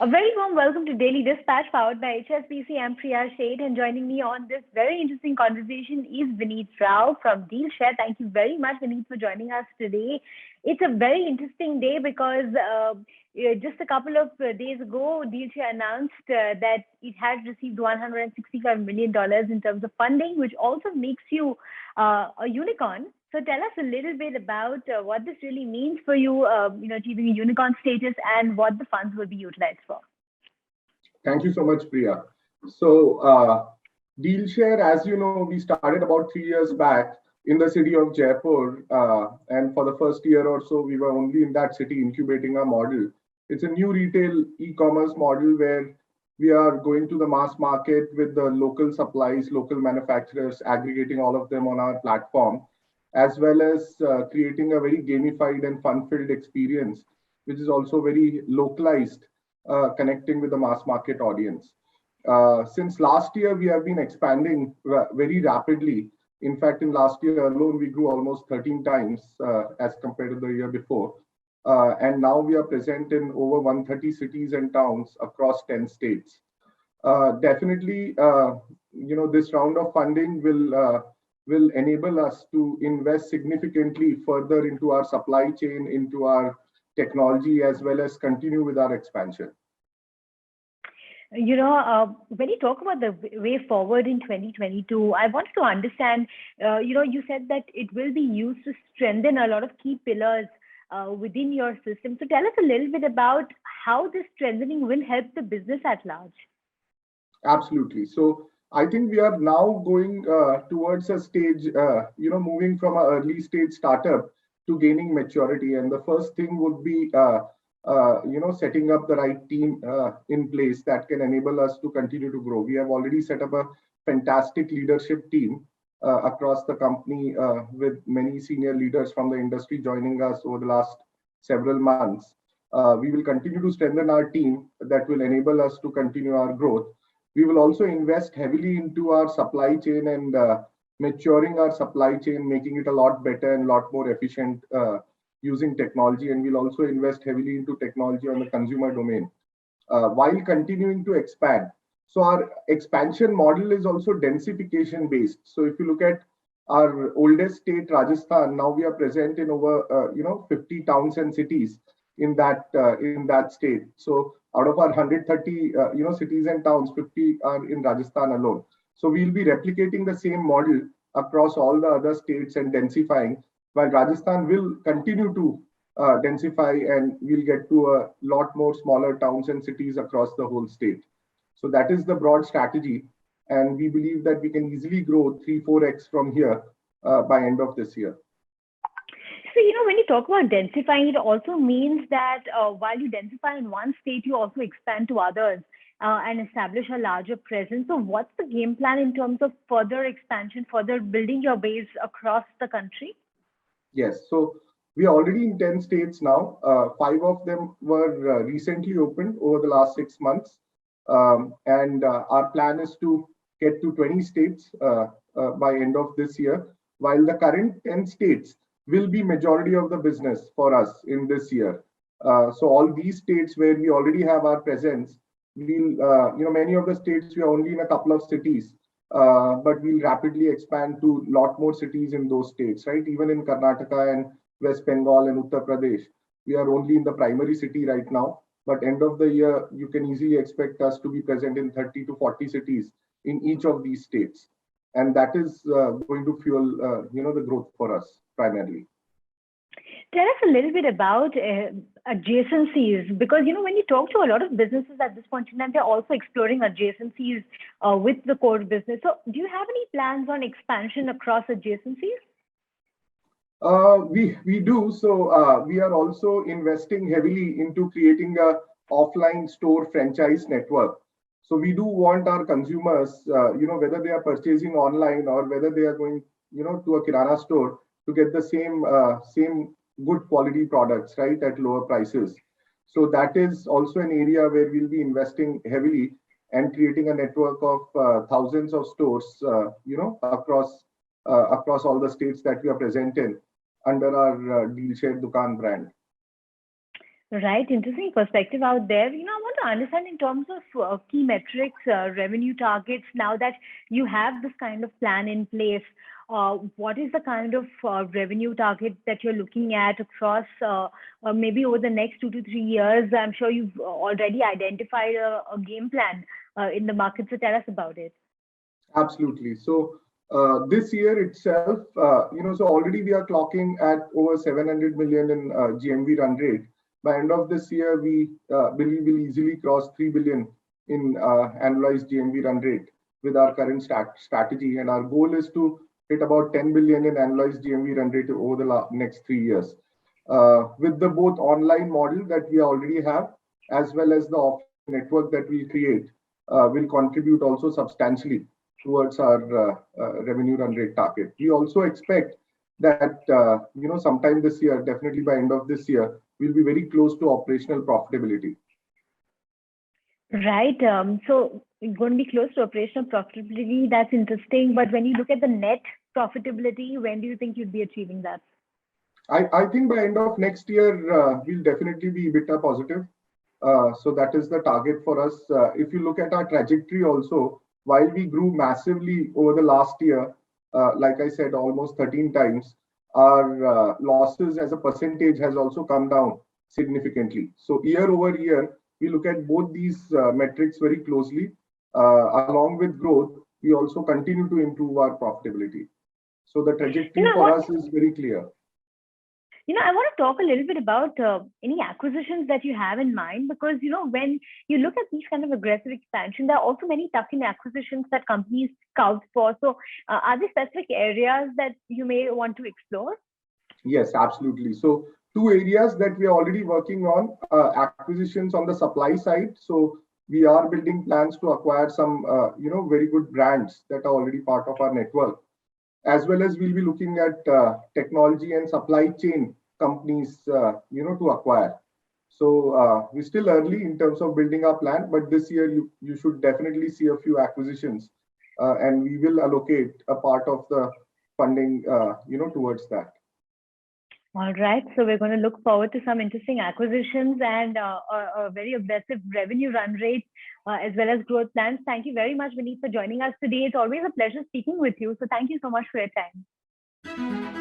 A very warm welcome to Daily Dispatch powered by HSBC. I'm Priya Shade, and joining me on this very interesting conversation is Vineet Rao from DealShare. Thank you very much, Vineet, for joining us today. It's a very interesting day because just a couple of days ago, DealShare announced that it had received $165 million in terms of funding, which also makes you a unicorn. So tell us a little bit about what this really means for you, achieving a unicorn status and what the funds will be utilized for. Thank you so much, Priya. So DealShare, as you know, we started about 3 years back in the city of Jaipur. And for the first year or so, we were only in that city incubating our model. It's a new retail e-commerce model where we are going to the mass market with the local supplies, local manufacturers, aggregating all of them on our platform, as well as creating a very gamified and fun-filled experience, which is also very localized, connecting with the mass market audience. Since last year, we have been expanding very rapidly. In fact, in last year alone, we grew almost 13 times as compared to the year before. And now we are present in over 130 cities and towns across 10 states. Definitely, this round of funding will enable us to invest significantly further into our supply chain, into our technology, as well as continue with our expansion. When you talk about the way forward in 2022, I wanted to understand, you said that it will be used to strengthen a lot of key pillars within your system. So tell us a little bit about how this strengthening will help the business at large. Absolutely. So I think we are now going towards a stage, moving from an early stage startup to gaining maturity. And the first thing would be, setting up the right team in place that can enable us to continue to grow. We have already set up a fantastic leadership team across the company with many senior leaders from the industry joining us over the last several months. We will continue to strengthen our team that will enable us to continue our growth. We will also invest heavily into our supply chain and maturing our supply chain, making it a lot better and a lot more efficient using technology. And we'll also invest heavily into technology on the consumer domain while continuing to expand. So our expansion model is also densification based. So if you look at our oldest state, Rajasthan, now we are present in over 50 towns and cities in that state. So out of our 130 cities and towns, 50 are in Rajasthan alone. So we'll be replicating the same model across all the other states and densifying, while Rajasthan will continue to densify, and we'll get to a lot more smaller towns and cities across the whole state. So that is the broad strategy, and we believe that we can easily grow 3-4x from here by end of this year. So, when you talk about densifying, it also means that while you densify in one state, you also expand to others and establish a larger presence. So what's the game plan in terms of further expansion, further building your base across the country? Yes. So we are already in 10 states now. 5 of them were recently opened over the last 6 months. And our plan is to get to 20 states by end of this year, while the current 10 states will be majority of the business for us in this year. So all these states where we already have our presence, we'll, many of the states we are only in a couple of cities, but we'll rapidly expand to a lot more cities in those states, right? Even in Karnataka and West Bengal and Uttar Pradesh, we are only in the primary city right now. But end of the year, you can easily expect us to be present in 30 to 40 cities in each of these states. And that is going to fuel, the growth for us primarily. Tell us a little bit about adjacencies, because, when you talk to a lot of businesses at this point in time, they're also exploring adjacencies with the core business. So do you have any plans on expansion across adjacencies? We do. So we are also investing heavily into creating a offline store franchise network. So we do want our consumers, whether they are purchasing online or whether they are going, to a Kirana store, to get the same good quality products, right, at lower prices. So that is also an area where we'll be investing heavily and creating a network of thousands of stores, across all the states that we are present in under our DealShare Dukaan brand. Right, interesting perspective out there. I want to understand in terms of key metrics, revenue targets. Now that you have this kind of plan in place, what is the kind of revenue target that you're looking at across maybe over the next 2 to 3 years? I'm sure you've already identified a game plan in the market. So tell us about it. Absolutely. So this year itself, so already we are clocking at over 700 million in GMV run rate. By end of this year, we believe we'll easily cross 3 billion in annualized GMV run rate with our current strategy. And our goal is to hit about 10 billion in annualized GMV run rate over the next 3 years. With the both online model that we already have, as well as the offline network that we create, will contribute also substantially towards our revenue run rate target. We also expect that sometime this year, definitely by end of this year, we'll be very close to operational profitability. Right. So you're going to be close to operational profitability. That's interesting. But when you look at the net profitability, when do you think you'd be achieving that? I think by end of next year, we'll definitely be EBITDA positive. So that is the target for us. If you look at our trajectory also, while we grew massively over the last year, like I said, almost 13 times, our losses as a percentage has also come down significantly. So year over year, we look at both these metrics very closely. Along with growth, we also continue to improve our profitability. So the trajectory for us is very clear. I want to talk a little bit about any acquisitions that you have in mind, because, when you look at these kind of aggressive expansion, there are also many tuck-in acquisitions that companies scout for. So are there specific areas that you may want to explore? Yes, absolutely. So two areas that we are already working on, acquisitions on the supply side. So we are building plans to acquire some, very good brands that are already part of our network, as well as we'll be looking at technology and supply chain companies, to acquire. So we're still early in terms of building our plan, but this year you should definitely see a few acquisitions, and we will allocate a part of the funding, towards that. All right. So we're going to look forward to some interesting acquisitions and a very aggressive revenue run rate, as well as growth plans. Thank you very much, Vineet, for joining us today. It's always a pleasure speaking with you. So thank you so much for your time.